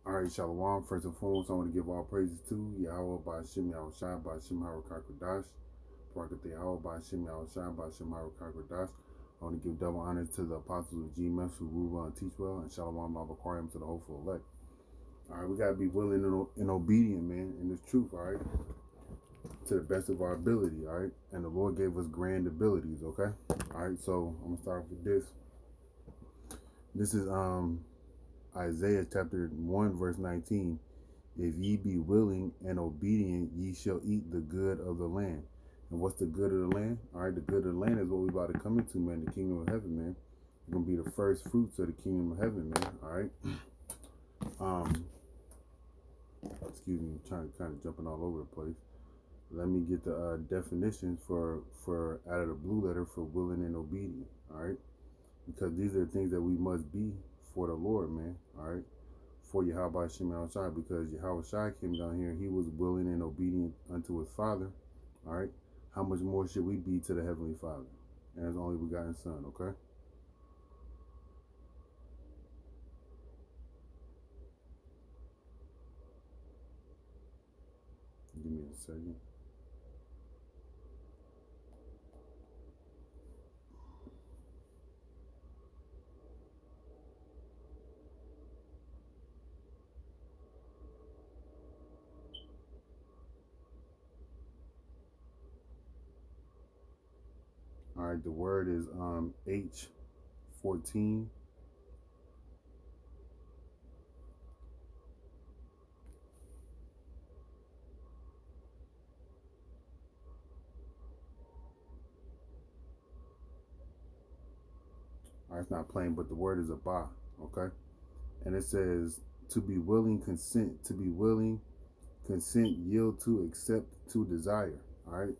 All right, Shalom. First and foremost, I want to give all praises to Yahweh by Shem Yahushai by Shem Harakakadash. Barakatah Yahweh by Shem Yahushai by Shem Harakakadash. I want to give double honors to the apostles of GMS who rule well and teach well, and Shalom Lavaquarium to the hopeful elect. All right, we got to be willing and obedient, man, in this truth, all right, to the best of our ability, all right? And the Lord gave us grand abilities, okay? All right, so I'm going to start off with this. This is Isaiah chapter 1, verse 19. If ye be willing and obedient, ye shall eat the good of the land. And what's the good of the land? All right, the good of the land is what we about to come into, man, the kingdom of heaven, man. It's going to be the first fruits of the kingdom of heaven, man, all right? Excuse me, I'm trying to kind of jumping all over the place. Let me get the definitions for out of the blue letter for willing and obedient, all right? Because these are the things that we must be for the Lord, man, all right? For Yahweh Shem Shai, because Yahweh Shai came down here, he was willing and obedient unto his Father, all right? How much more should we be to the Heavenly Father and his only begotten Son, okay? Give me a second. All right, the word is H14. All right, it's not plain, but the word is Abba, okay? And it says, to be willing, consent, to be willing, consent, yield to, accept, to desire, all right?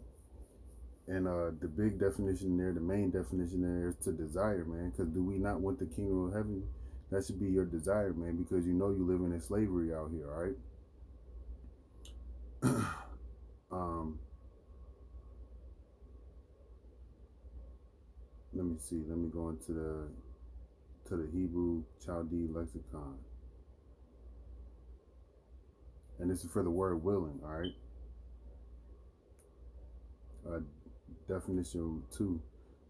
And the big definition there, the main definition there is to desire, man. Because do we not want the kingdom of heaven? That should be your desire, man. Because you know you living in slavery out here, all right? Let me see. Let me go into the Hebrew Chaldee lexicon, and this is for the word willing, all right? Uh, Definition 2: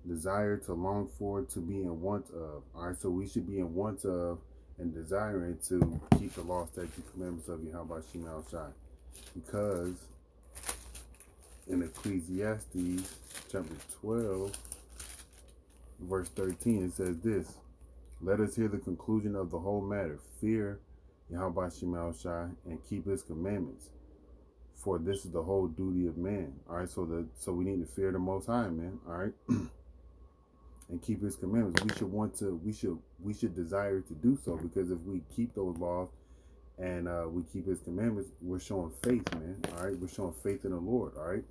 desire, to long for, to be in want of. All right, so we should be in want of and desiring to keep the law, statutes, commandments of Yahweh Shem Shai. Because in Ecclesiastes chapter 12, verse 13, it says this: let us hear the conclusion of the whole matter. Fear Yahweh Shem Shai and keep his commandments. For this is the whole duty of man. All right, so we need to fear the Most High, man. All right, and keep his commandments. We should desire to do so, because if we keep those laws and we keep his commandments, we're showing faith, man. All right, we're showing faith in the Lord. All right.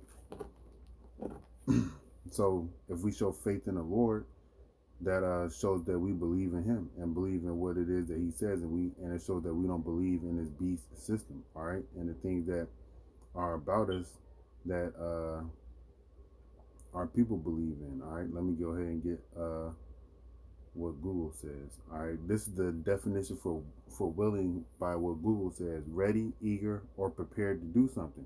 So if we show faith in the Lord, that shows that we believe in him and believe in what it is that he says, and it shows that we don't believe in this beast system. All right, and the things that are about us that our people believe in. All right, let me go ahead and get what Google says. All right, this is the definition for willing by what Google says: ready, eager, or prepared to do something.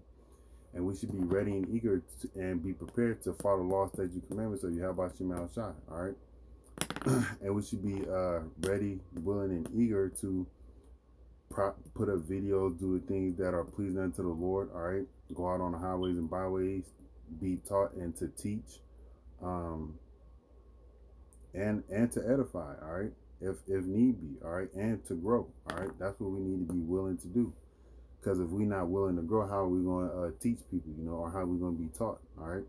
And we should be ready and eager and be prepared to follow the law, statutes, commandments of Yahweh Shem Shai. All right, and we should be ready, willing, and eager to put up videos, do the things that are pleasing unto the Lord. All right, go out on the highways and byways, be taught and to teach, and to edify. All right, if need be. All right, and to grow. All right, that's what we need to be willing to do. Because if we're not willing to grow, how are we going to teach people? Or how are we going to be taught? All right.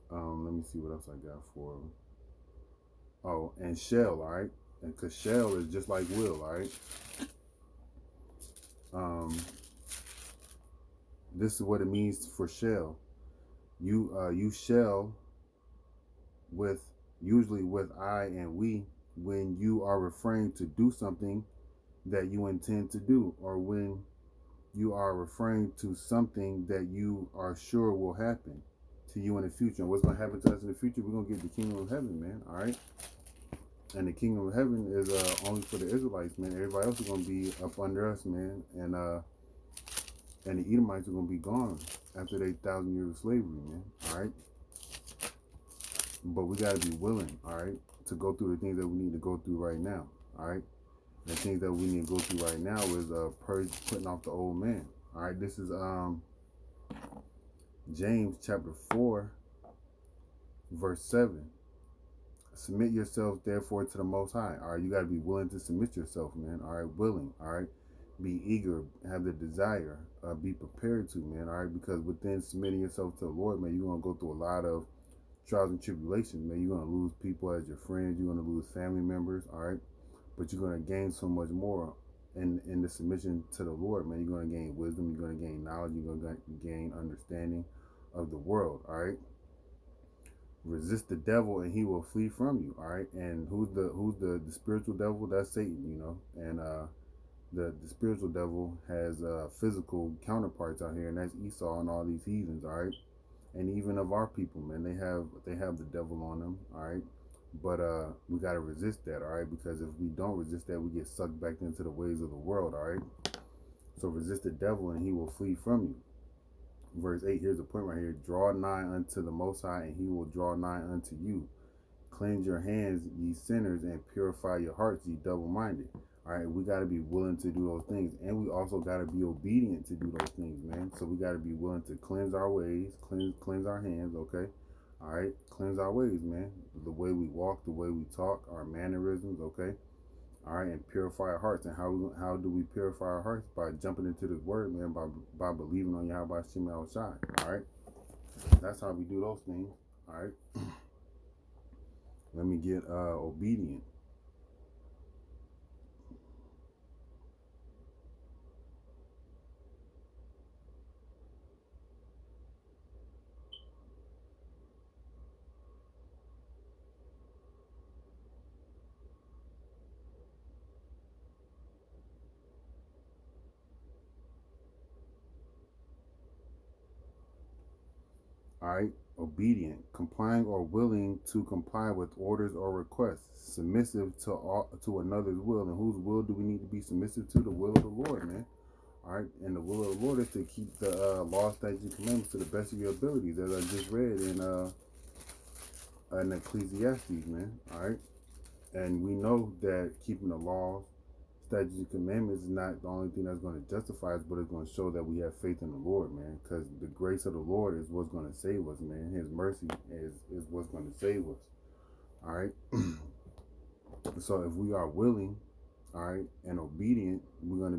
Let me see what else I got for them. Oh, and shall. All right, and because shall is just like will. All right. This is what it means for shall. You shall, with usually with I and we, when you are referring to do something that you intend to do, or when you are referring to something that you are sure will happen to you in the future. And what's going to happen to us in the future? We're going to get the kingdom of heaven, man. All right. And the kingdom of heaven is only for the Israelites, man. Everybody else is gonna be up under us, man. And the Edomites are gonna be gone after they 1,000 years of slavery, man. All right. But we gotta be willing, all right, to go through the things that we need to go through right now. All right. The things that we need to go through right now is putting off the old man. All right. This is James chapter 4, verse 7. Submit yourselves therefore to the Most High. All right, you got to be willing to submit yourself, man. All right, willing. All right, be eager, have the desire, be prepared to, man. All right, because within submitting yourself to the Lord, man, you're gonna go through a lot of trials and tribulations, man. You're gonna lose people as your friends. You're gonna lose family members. All right, but you're gonna gain so much more in the submission to the Lord, man. You're gonna gain wisdom. You're gonna gain knowledge. You're gonna gain understanding of the world. All right. Resist the devil and he will flee from you. All right. And who's the spiritual devil? That's Satan, you know. And the spiritual devil has physical counterparts out here, and that's Esau and all these heathens. All right. And even of our people, man, they have the devil on them. All right. But we got to resist that. All right. Because if we don't resist that, we get sucked back into the ways of the world. All right. So resist the devil and he will flee from you. Verse 8, here's the point right here. Draw nigh unto the Most High, and he will draw nigh unto you. Cleanse your hands, ye sinners, and purify your hearts, ye double-minded. All right, we got to be willing to do those things. And we also got to be obedient to do those things, man. So we got to be willing to cleanse our ways, cleanse our hands, okay? All right, cleanse our ways, man. The way we walk, the way we talk, our mannerisms, okay? All right, and purify our hearts. And how do we purify our hearts? By jumping into the word, man, by believing on Yahweh Shem outside. All right, that's how we do those things. All right, let me get obedient. All right, obedient, complying or willing to comply with orders or requests, submissive to another's will. And whose will do we need to be submissive to? The will of the Lord, man. All right, and the will of the Lord is to keep the law, statutes, and commandments to the best of your abilities, as I just read in Ecclesiastes, man. All right, and we know that keeping the laws, statutes, and commandments is not the only thing that's going to justify us, but it's going to show that we have faith in the Lord, man. Because the grace of the Lord is what's going to save us, man. His mercy is what's going to save us. All right. So if we are willing, all right, and obedient, we're gonna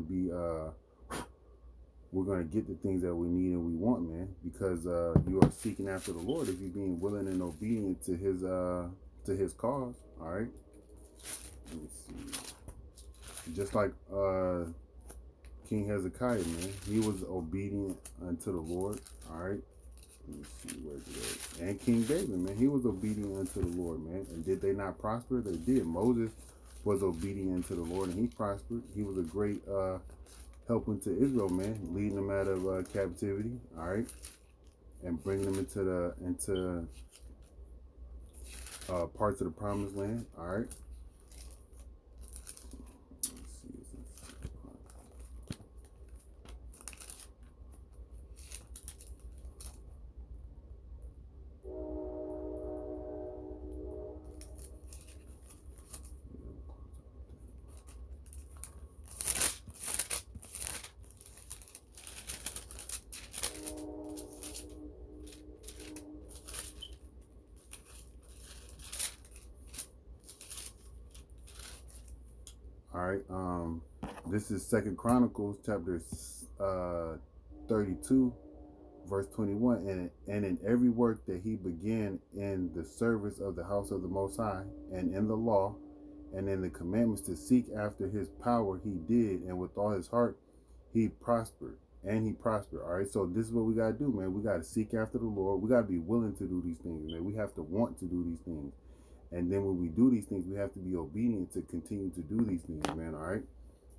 get the things that we need and we want, man. Because you are seeking after the Lord if you're being willing and obedient to His cause. All right. Let me see. Just like King Hezekiah, man, he was obedient unto the Lord. All right. Let me see where's it at. And King David, man, he was obedient unto the Lord, man. And did they not prosper? They did. Moses was obedient unto the Lord, and he prospered. He was a great help unto Israel, man, leading them out of captivity. All right, and bringing them into parts of the promised land. All right. All right. This is Second Chronicles chapter 32, verse 21. And in every work that he began in the service of the house of the Most High, and in the law, and in the commandments to seek after his power, he did, and with all his heart he prospered. And he prospered. All right. So this is what we gotta do, man. We gotta seek after the Lord. We gotta be willing to do these things, man. We have to want to do these things. And then when we do these things, we have to be obedient to continue to do these things, man. All right.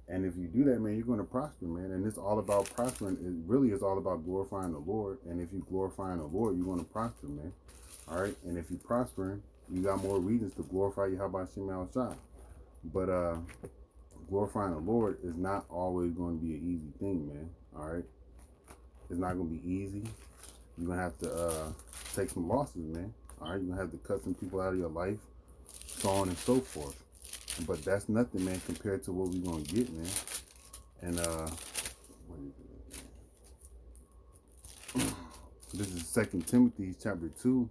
And if you do that, man, you're going to prosper, man. And it's all about prospering. It really is all about glorifying the Lord. And if you glorifying the Lord, you're going to prosper, man. All right. And if you're prospering, You got more reasons to glorify Yahweh Shem Shai. But glorifying the Lord is not always going to be an easy thing, man. All right, it's not going to be easy. You're gonna have to take some losses, man. All right, you're gonna have to cut some people out of your life, so on and so forth. But that's nothing, man, compared to what we're gonna get, man. And what is it? This is 2 Timothy chapter 2,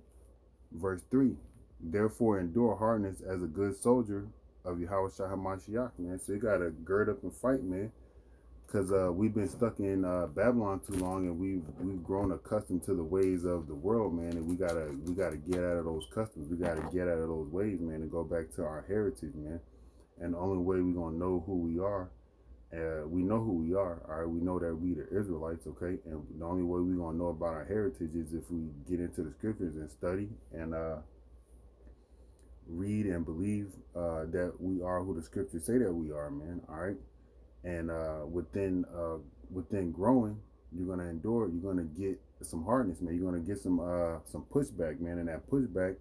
verse 3. Therefore endure hardness as a good soldier of Yahweh Shai HaMashiach, man. So you gotta gird up and fight, man. Because we've been stuck in Babylon too long, and we've grown accustomed to the ways of the world, man. And we gotta get out of those customs. We gotta get out of those ways, man, and go back to our heritage, man. And the only way we're gonna know who we are, we know who we are. All right, we know that we the Israelites, okay. And the only way we're gonna know about our heritage is if we get into the scriptures and study and read and believe that we are who the scriptures say that we are, man. All right. And within growing, you're gonna endure. You're gonna get some hardness, man. You're gonna get some pushback, man. And that pushback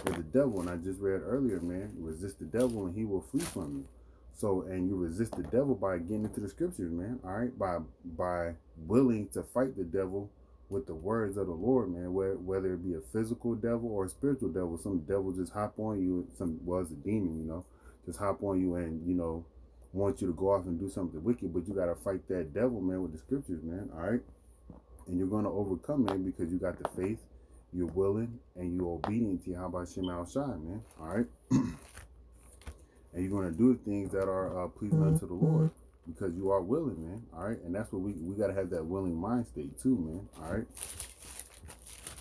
is the devil. And I just read earlier, man, resist the devil and he will flee from you. So, and you resist the devil by getting into the scriptures, man. All right, by willing to fight the devil with the words of the Lord, man. Whether it be a physical devil or a spiritual devil, some devil just hop on you. Some was a demon, just hop on you and want you to go off and do something wicked, but you got to fight that devil, man, with the scriptures, man. All right, and you're going to overcome, man, because you got the faith, you're willing, and you're obedient to Yahweh Shem Shai, man. All right, and you're going to do the things that are pleasing unto the Lord because you are willing, man. All right, and that's what we got to have, that willing mind state too, man. All right,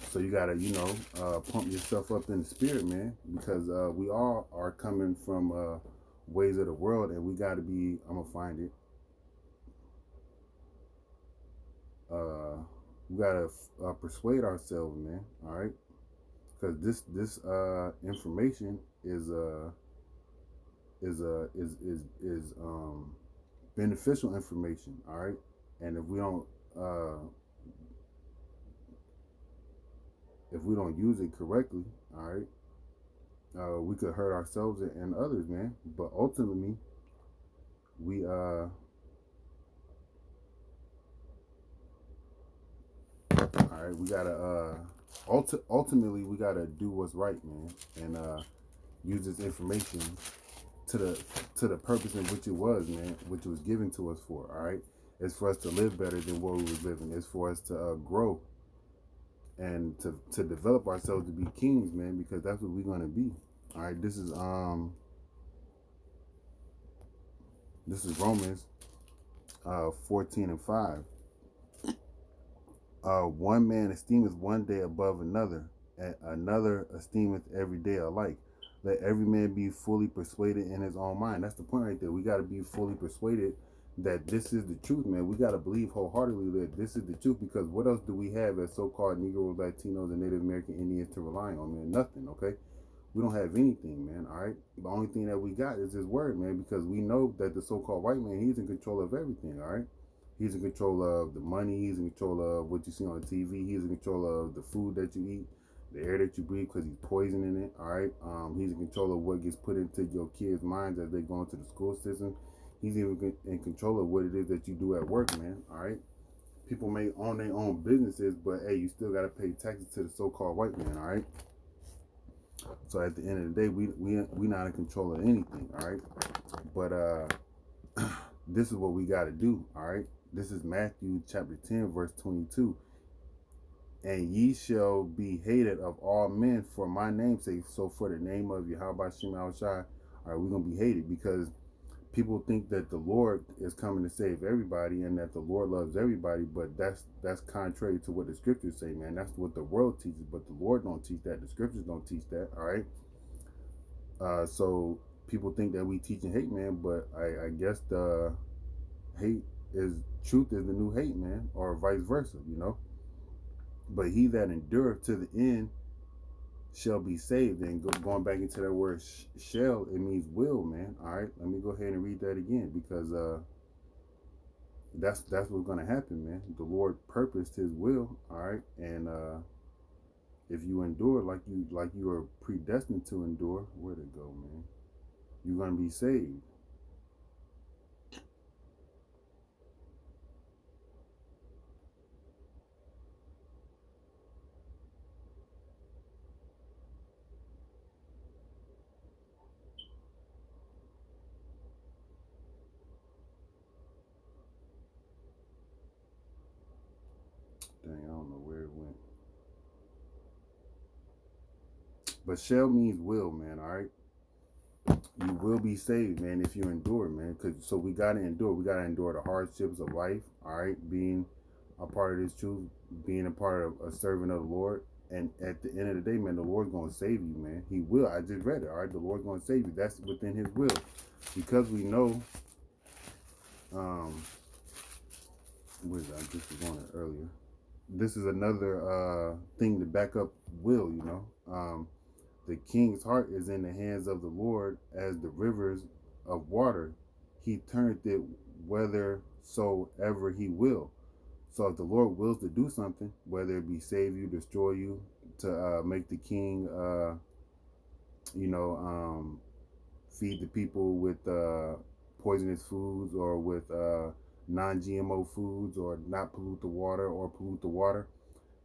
so you got to pump yourself up in the spirit, man, because we all are coming from ways of the world, and we got to be, I'm gonna find it, we gotta persuade ourselves, man. All right, because this information is beneficial information. All right, and if we don't use it correctly, all right, we could hurt ourselves and others, man. But ultimately, we all right, we gotta ultimately we gotta do what's right, man, and use this information to the purpose in which it was, man, which was given to us for. All right, it's for us to live better than what we was living. It's for us to grow and to develop ourselves to be kings, man, because that's what we're gonna be. All right, this is Romans 14:5. One man esteemeth one day above another, and another esteemeth every day alike. Let every man be fully persuaded in his own mind. That's the point right there. We got to be fully persuaded that this is the truth, man. We got to believe wholeheartedly that this is the truth, because what else do we have as so-called Negroes, Latinos, and Native American Indians to rely on, man? Nothing, okay? We don't have anything, man, all right? The only thing that we got is his word, man, because we know that the so-called white man, he's in control of everything, all right? He's in control of the money. He's in control of what you see on TV. He's in control of the food that you eat, the air that you breathe, because he's poisoning it, all right? He's in control of what gets put into your kids' minds as they go into the school system. He's even in control of what it is that you do at work, man, all right? People may own their own businesses, but, hey, you still got to pay taxes to the so-called white man, all right? So at the end of the day, we not in control of anything, all right? But this is what we got to do, all right? This is Matthew chapter 10, verse 22. And ye shall be hated of all men for my name's sake. So for the name of Yahweh Shem Shai, all right, we're going to be hated because people think that the Lord is coming to save everybody and that the Lord loves everybody, but that's contrary to what the scriptures say, man. That's what the world teaches, but the Lord don't teach that. The scriptures don't teach that, all right? So people think that we teaching hate, man, but I guess the hate is truth is the new hate, man, or vice versa, But he that endureth to the end shall be saved. And going back into that word shall, it means will, man. All right, let me go ahead and read that again, because that's what's gonna happen, man. The Lord purposed his will, all right, and If you endure like you are predestined to endure, where'd it go, man? You're gonna be saved. Dang, I don't know where it went. But shall means will, man. All right, you will be saved, man, if you endure, man. Cause so we gotta endure. We gotta endure the hardships of life. All right, being a part of this truth, being a part of a servant of the Lord. And at the end of the day, man, the Lord's gonna save you, man. He will. I just read it. All right, the Lord's gonna save you. That's within His will, because we know. Um, what is that? I just was on it earlier. This is another thing to back up will. The king's heart is in the hands of the Lord as the rivers of water. He turneth it whithersoever he will. So if the Lord wills to do something, whether it be save you, destroy you, to make the king, you know, feed the people with poisonous foods or with non-GMO foods, or not pollute the water or pollute the water,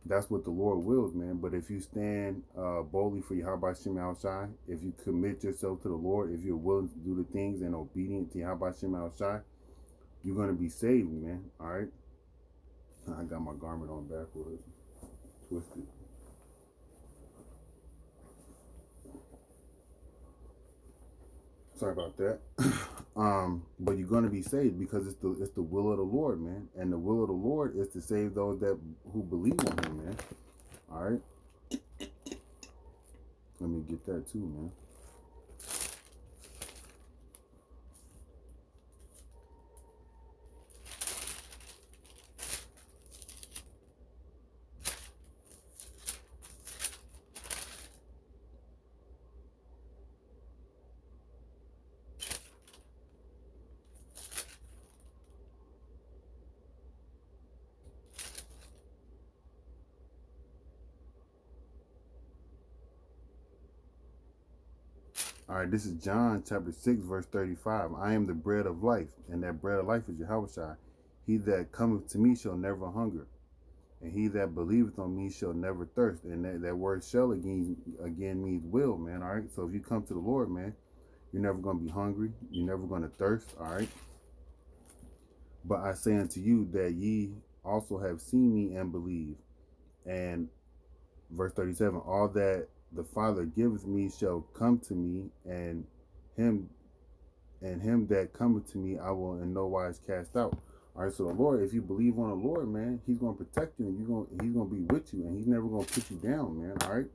that's what the Lord wills, man. But if you stand boldly for Yahweh Shem Al Shai, if you commit yourself to the Lord, if you're willing to do the things and obedient to Yahweh Shem Al Shai, you're going to be saved, man. All right? I got my garment on backwards, twisted. Sorry about that. But you're going to be saved because it's the will of the Lord, man. And the will of the Lord is to save those that who believe on Him, man. All right? Let me get that too, man. All right, this is John chapter 6, verse 35. I am the bread of life, and that bread of life is Yahushua. He that cometh to me shall never hunger, and he that believeth on me shall never thirst. And that word shall again means will, man. All right, so if you come to the Lord, man, you're never going to be hungry. You're never going to thirst, all right? But I say unto you that ye also have seen me and believe. And verse 37, all that the Father giveth me shall come to me, and him that cometh to me I will in no wise cast out. All right, so the Lord, if you believe on the Lord, man, He's gonna protect you, and He's gonna be with you, and He's never gonna put you down, man. All right.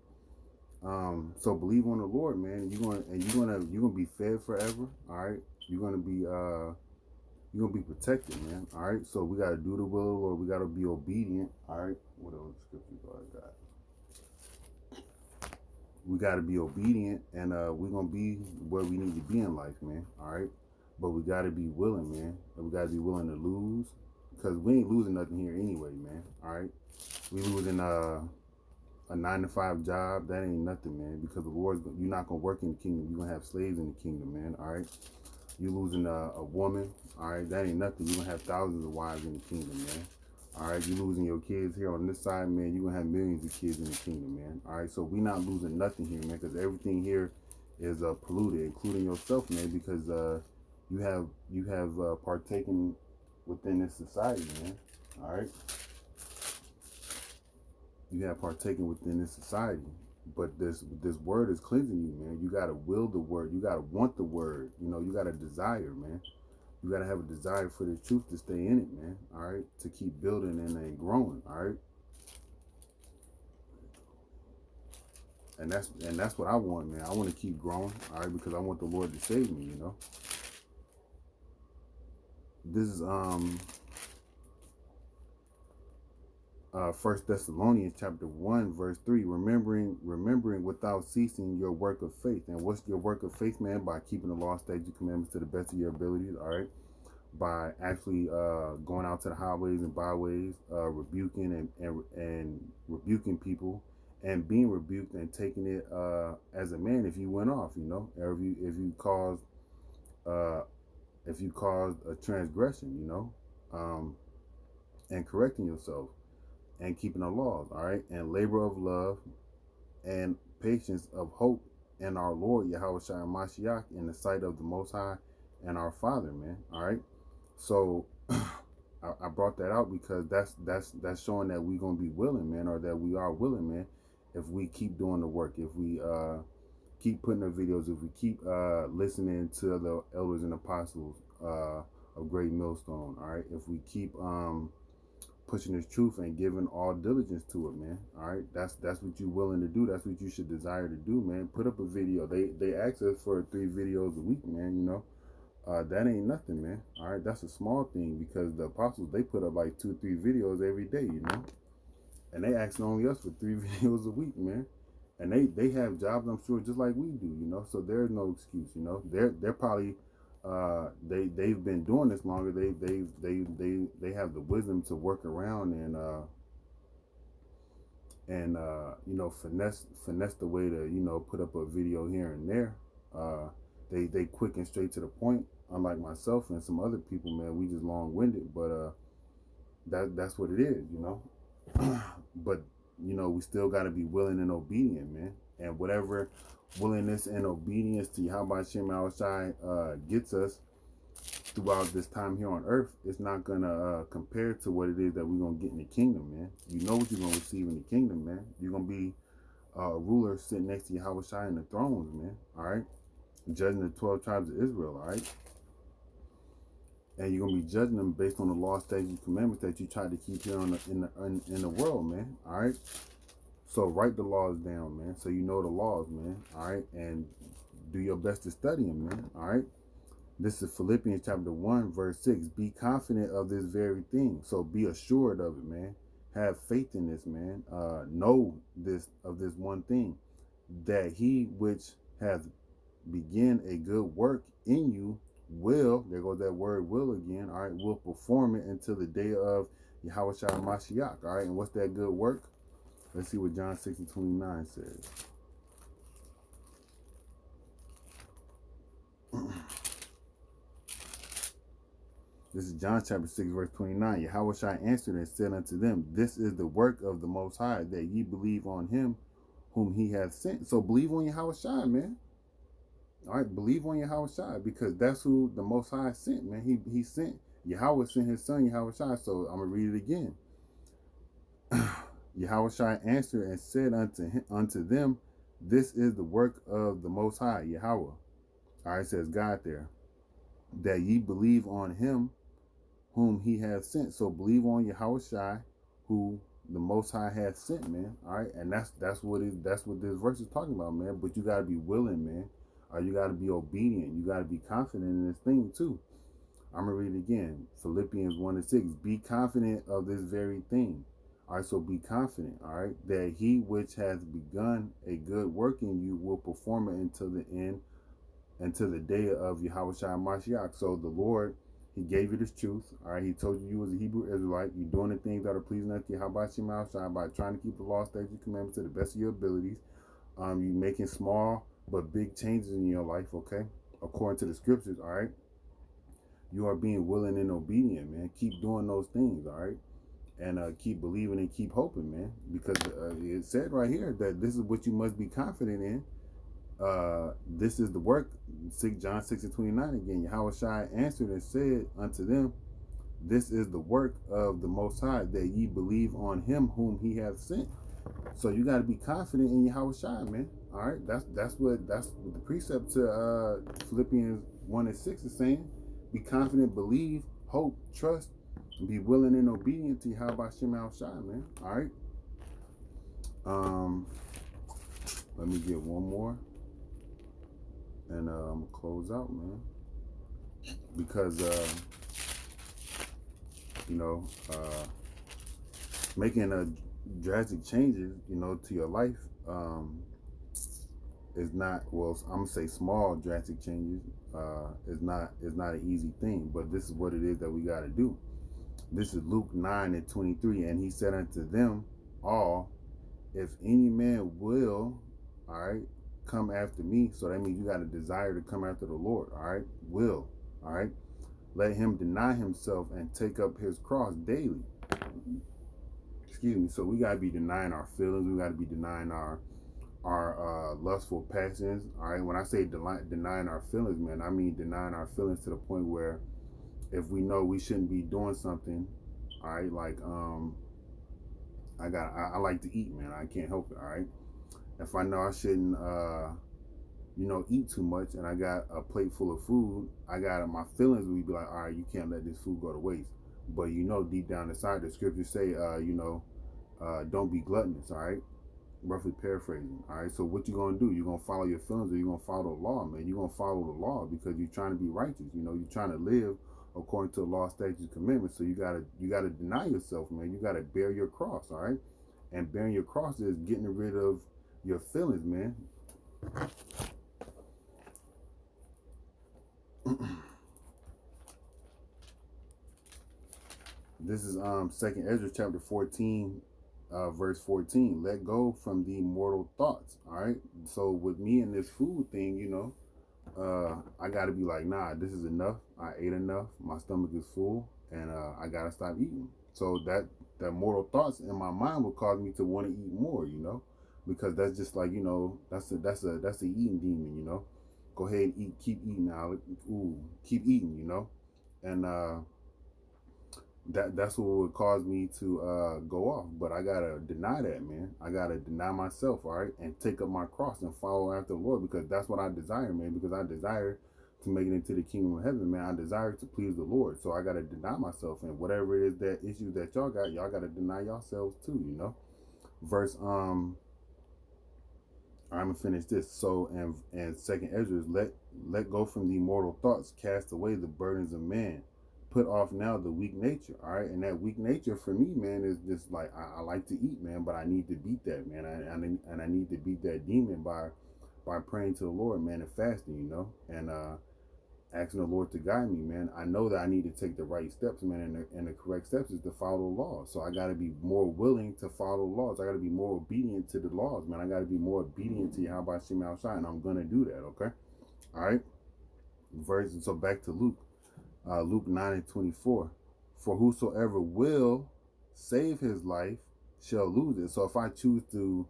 So believe on the Lord, man. You're gonna be fed forever. All right. You're gonna be protected, man. All right. So we gotta do the will of the Lord. We gotta be obedient. All right. What else scriptures do I got? We got to be obedient, and we're gonna be where we need to be in life, man. All right, but we got to be willing, man. And we got to be willing to lose, because we ain't losing nothing here anyway, man. All right, we losing a 9 to 5 job. That ain't nothing, man. Because the Lord's, you're not gonna work in the kingdom. You're gonna have slaves in the kingdom, man. All right, you losing a woman. All right, that ain't nothing. You're gonna have thousands of wives in the kingdom, man. All right, you losing your kids here on this side, man. You're gonna have millions of kids in the kingdom, man. All right, so we not losing nothing here, man, because everything here is polluted, including yourself, man, because you have partaken within this society, man. All right, you have partaken within this society, but this word is cleansing you, man. You gotta will the word. You gotta want the word. You gotta desire, man. You gotta have a desire for the truth to stay in it, man. All right, to keep building and growing. All right, and that's what I want, man. I want to keep growing. All right, because I want the Lord to save me. This is First Thessalonians chapter 1 verse 3. Remembering without ceasing your work of faith. And what's your work of faith, man? By keeping the law, statutes, commandments to the best of your abilities. All right, by actually going out to the highways and byways, rebuking and rebuking people, and being rebuked and taking it as a man if you went off, or uh, if you caused a transgression, and correcting yourself and keeping the laws, all right, and labor of love and patience of hope in our Lord Yahweh Shai Mashiach in the sight of the Most High and our Father, man. All right, so I brought that out because that's showing that we're gonna be willing, man, or that we are willing, man, if we keep doing the work, if we keep putting the videos, if we keep listening to the elders and apostles of Great Millstone, all right, if we keep pushing this truth and giving all diligence to it, man. All right, that's what you're willing to do. That's what you should desire to do, man. Put up a video. They ask us for 3 videos a week, man. That ain't nothing, man. All right, that's a small thing because the apostles, they put up like 2 3 videos every day, and they asking only us for 3 videos a week, man. And they have jobs, I'm sure, just like we do, So there's no excuse, They're probably they've been doing this longer. They have the wisdom to work around and finesse the way to put up a video here and there. They quick and straight to the point. Unlike myself and some other people, man, we just long winded. But that's what it is, But we still got to be willing and obedient, man. And whatever willingness and obedience to Yahweh Hashem Shai gets us throughout this time here on earth, it's not gonna compare to what it is that we're gonna get in the kingdom, man. You know what you're gonna receive in the kingdom, man. You're gonna be a ruler sitting next to Yahweh Shai in the thrones, man. All right, judging the 12 tribes of Israel, all right. And you're gonna be judging them based on the law, statutes, commandments that you try to keep here in the world, man. All right. So write the laws down, man. So you know the laws, man. All right, and do your best to study them, man. All right. This is Philippians chapter 1, verse 6. Be confident of this very thing. So be assured of it, man. Have faith in this, man. Know this one thing, that he which hath begun a good work in you will, there goes that word will again, all right, will perform it until the day of Yahweh Shai Mashiach, all right. And what's that good work? Let's see what John 6:29 says. This is John chapter 6, verse 29. Yahweh Shai answered and said unto them, this is the work of the Most High, that ye believe on him whom he hath sent. So believe on Yahweh Shai, man. All right, believe on Yahweh Shai, because that's who the Most High sent, man. He sent, Yahweh sent his son, Yahweh Shai. So I'm going to read it again. Yahweh Shai answered and said unto them, this is the work of the Most High, Yahweh. All right, it says God there. That ye believe on him whom he hath sent. So believe on Yahweh Shai, who the Most High hath sent, man. All right, and that's what this verse is talking about, man. But you gotta be willing, man. You gotta be obedient. You gotta be confident in this thing too. I'm gonna read it again. Philippians 1:6. Be confident of this very thing. All right, so be confident. All right, that he which has begun a good work in you will perform it until the end, until the day of Yahweh Shai Mashiach. So the Lord, he gave you this truth. All right, he told you was a Hebrew Israelite. You're doing the things that are pleasing unto Yahweh Shai by trying to keep the law, statutes, commandments to the best of your abilities. You're making small but big changes in your life, okay? According to the scriptures, all right? You are being willing and obedient, man. Keep doing those things, all right? And keep believing and keep hoping, man. Because it said right here that this is what you must be confident in. This is the work, John 6:29 again. Yahweh Shai answered and said unto them, this is the work of the Most High, that ye believe on him whom he hath sent. So you got to be confident in Yahweh Shai, man. All right, that's what the precept to Philippians 1:6 is saying. Be confident, believe, hope, trust, and be willing and obedient to Yahweh Shai, man. All right. Let me get one more. And I'm gonna close out, man, because making a drastic changes, to your life, is not, well, I'm gonna say small drastic changes, is not an easy thing, but this is what it is that we got to do. This is Luke 9:23, and he said unto them all, if any man will, all right, come after me. So that means you got a desire to come after the Lord, all right? Will, all right? Let him deny himself and take up his cross daily. Excuse me. So we gotta be denying our feelings. We gotta be denying our lustful passions. All right. When I say denying our feelings, man, I mean denying our feelings to the point where if we know we shouldn't be doing something, all right, like I like to eat, man. I can't help it. All right. If I know I shouldn't eat too much and I got a plate full of food, I got my feelings would be like, all right, you can't let this food go to waste. But deep down inside, the scriptures say, don't be gluttonous, all right? Roughly paraphrasing, all right? So what you gonna do? You gonna follow your feelings or you gonna follow the law, man? You gonna follow the law because you're trying to be righteous. You're trying to live according to the law, statutes, commandments. So you gotta deny yourself, man. You gotta bear your cross, all right? And bearing your cross is getting rid of your feelings, man. This is Second Ezra chapter 14, verse 14. Let go from the mortal thoughts. All right. So with me and this food thing, I gotta be like, nah, this is enough. I ate enough. My stomach is full, and I gotta stop eating. So that mortal thoughts in my mind will cause me to want to eat more. Because that's just like that's a eating demon. Go ahead and eat. Keep eating now. Ooh, keep eating. And that's what would cause me to go off. But I gotta deny that, man. I gotta deny myself, all right, and take up my cross and follow after the Lord, because that's what I desire, man. Because I desire to make it into the kingdom of heaven, man. I desire to please the Lord, so I gotta deny myself, and whatever it is that issue that y'all gotta deny yourselves too, Verse I'm gonna finish this. So and Second Ezra is let go from the mortal thoughts, cast away the burdens of man, put off now the weak nature. All right, and that weak nature for me, man, is just like I like to eat, man, but I need to beat that, man. I need to beat that demon by praying to the Lord, man, and fasting, and asking the Lord to guide me, man. I know that I need to take the right steps, man, and the correct steps is to follow the laws. So I got to be more willing to follow the laws. I got to be more obedient to the laws, man. I got to be more obedient to Yahweh Shem outside, and I'm gonna do that. Okay, all right. So back to Luke, Luke 9:24. For whosoever will save his life shall lose it. So if I choose to,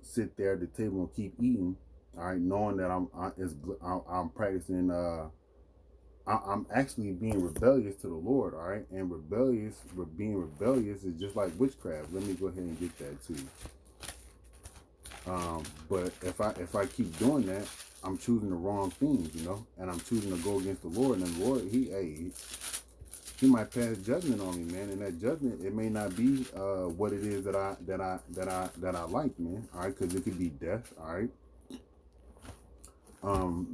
sit there at the table and keep eating, all right, knowing that I'm practicing I'm actually being rebellious to the Lord, all right? And being rebellious is just like witchcraft. Let me go ahead and get that too. But if I keep doing that, I'm choosing the wrong things, and I'm choosing to go against the Lord. And the Lord, he might pass judgment on me, man. And that judgment, it may not be what it is that I like, man. All right, because it could be death, all right.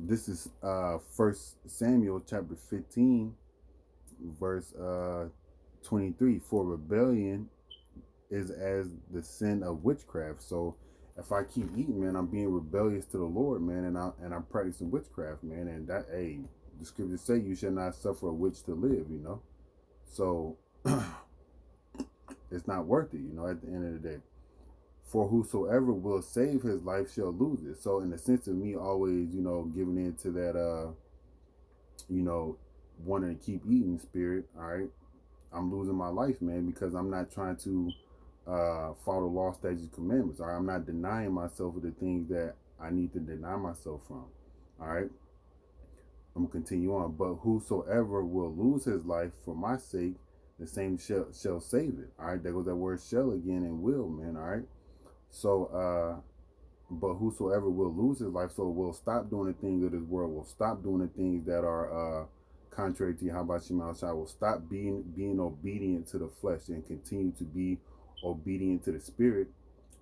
This is 1 Samuel chapter 15, verse 23. For rebellion is as the sin of witchcraft. So if I keep eating, man, I'm being rebellious to the Lord, man, and I'm practicing witchcraft, man. And that, the scriptures say you shall not suffer a witch to live, So it's not worth it, at the end of the day. For whosoever will save his life shall lose it. So in the sense of me always, giving in to that, wanting to keep eating spirit, all right, I'm losing my life, man, because I'm not trying to follow law, statutes, commandments. All right, I'm not denying myself of the things that I need to deny myself from. All right, I'm gonna continue on. But whosoever will lose his life for my sake, the same shall save it. All right, there goes that word "shall" again, and will, man. All right, so but whosoever will lose his life, so will stop doing the things of this world, will stop doing the things that are contrary to Yahweh Shema Shai, will stop being obedient to the flesh and continue to be obedient to the spirit.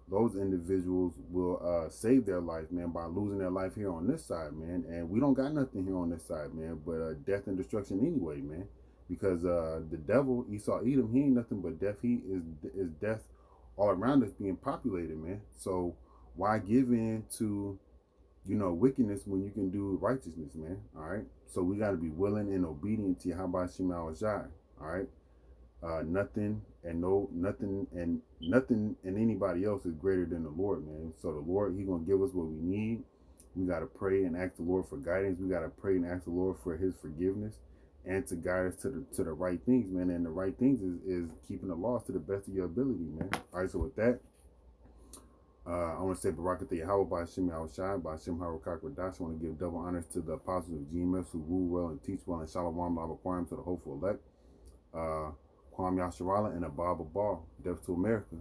Those individuals will save their life, man, by losing their life here on this side, man. And we don't got nothing here on this side, man, but death and destruction anyway, man. Because the devil, Esau Edom, he ain't nothing but death. He is death all around us being populated, man. So why give in to wickedness when you can do righteousness, man? All right. So we got to be willing and obedient to Yahweh Shema Shai. All right. Nothing and anybody else is greater than the Lord, man. So the Lord, He gonna give us what we need. We gotta pray and ask the Lord for guidance. We gotta pray and ask the Lord for His forgiveness and to guide us to the right things, man. And the right things is keeping the laws to the best of your ability, man. All right, so with that, I want to say Barakatah Yahweh by Hashem Yahushai by Hashem Harakak Radash. I want to give double honors to the apostles of GMS who rule well and teach well, and Shalom Lava Quam to the hopeful elect. Kwam Yasharala and Abba Ball. Death to America.